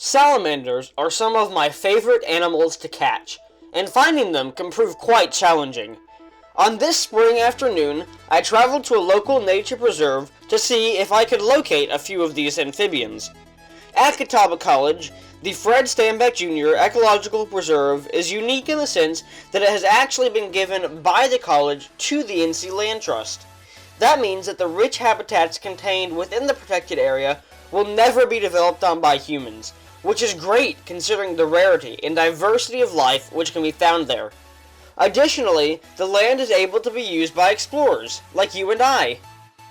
Salamanders are some of my favorite animals to catch, and finding them can prove quite challenging. On this spring afternoon, I traveled to a local nature preserve to see if I could locate a few of these amphibians. At Catawba College, the Fred Stanback Jr. Ecological Preserve is unique in the sense that it has actually been given by the college to the NC Land Trust. That means that the rich habitats contained within the protected area will never be developed on by humans, which is great considering the rarity and diversity of life which can be found there. Additionally, the land is able to be used by explorers, like you and I.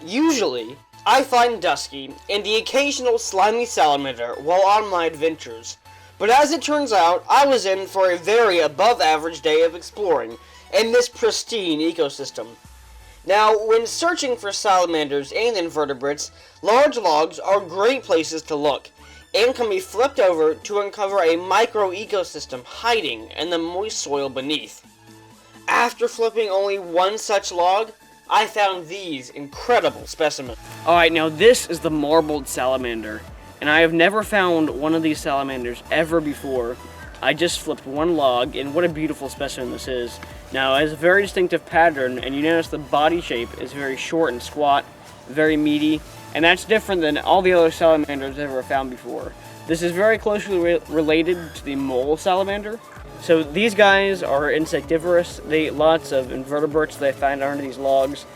Usually, I find Dusky and the occasional slimy salamander while on my adventures, but as it turns out, I was in for a very above-average day of exploring in this pristine ecosystem. Now, when searching for salamanders and invertebrates, large logs are great places to look, and can be flipped over to uncover a micro-ecosystem hiding in the moist soil beneath. After flipping only one such log, I found these incredible specimens. Alright, now this is the marbled salamander, and I have never found one of these salamanders ever before. I just flipped one log, and what a beautiful specimen this is. Now, it has a very distinctive pattern, and you notice the body shape is very short and squat, very meaty, and that's different than all the other salamanders I've ever found before. This is very closely related to the mole salamander. So these guys are insectivorous. They eat lots of invertebrates they find under these logs.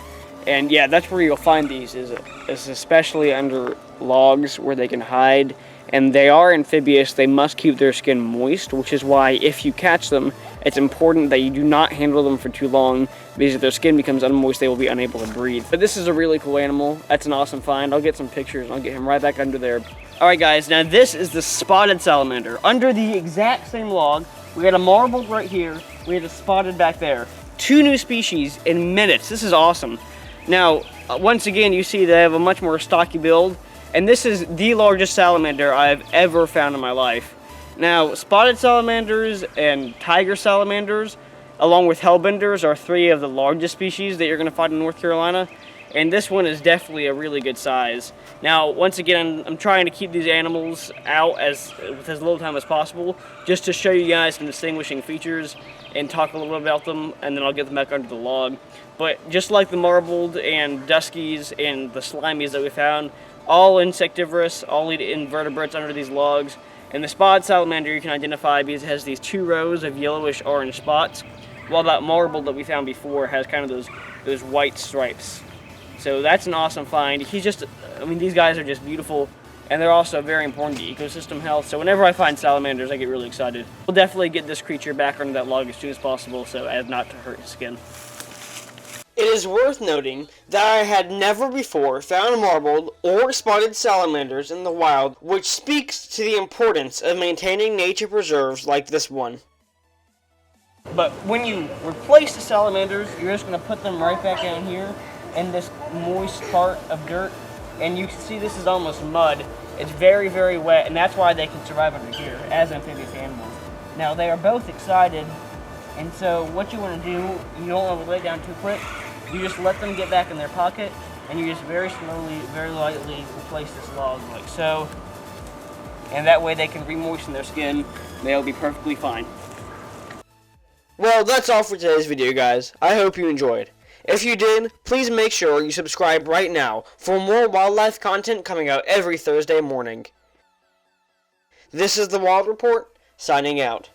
And yeah, that's where you'll find these, is especially under logs where they can hide. And they are amphibious. They must keep their skin moist, which is why if you catch them, it's important that you do not handle them for too long, because if their skin becomes unmoist, they will be unable to breathe. But this is a really cool animal. That's an awesome find. I'll get some pictures and I'll get him right back under there. Alright guys, now this is the spotted salamander. Under the exact same log, we had a marbled right here, we had a spotted back there. 2 new species in minutes. This is awesome. Now, once again, you see they have a much more stocky build, and this is the largest salamander I've ever found in my life. Now, spotted salamanders and tiger salamanders, along with hellbenders, are 3 of the largest species that you're going to find in North Carolina, and this one is definitely a really good size. Now, once again, I'm trying to keep these animals out with as little time as possible, just to show you guys some distinguishing features and talk a little bit about them, and then I'll get them back under the log. But just like the marbled and duskies and the slimies that we found, all insectivorous, all eat invertebrates under these logs. And the spotted salamander you can identify because it has these 2 rows of yellowish orange spots, while that marbled that we found before has kind of those white stripes. So that's an awesome find. These guys are just beautiful, and they're also very important to ecosystem health. So whenever I find salamanders, I get really excited. We'll definitely get this creature back under that log as soon as possible so as not to hurt his skin. It is worth noting that I had never before found marbled or spotted salamanders in the wild, which speaks to the importance of maintaining nature preserves like this one. But when you replace the salamanders, you're just going to put them right back down here in this moist part of dirt, and you can see this is almost mud. It's very, very wet, and that's why they can survive under here as amphibious animals. Now, they are both excited, and so what you want to do, you don't want to lay down too quick. You just let them get back in their pocket, and you just very slowly, very lightly replace this log like so, and that way they can re-moisten their skin. They'll be perfectly fine. Well, that's all for today's video, guys. I hope you enjoyed. If you did, please make sure you subscribe right now for more wildlife content coming out every Thursday morning. This is the Wild Report, signing out.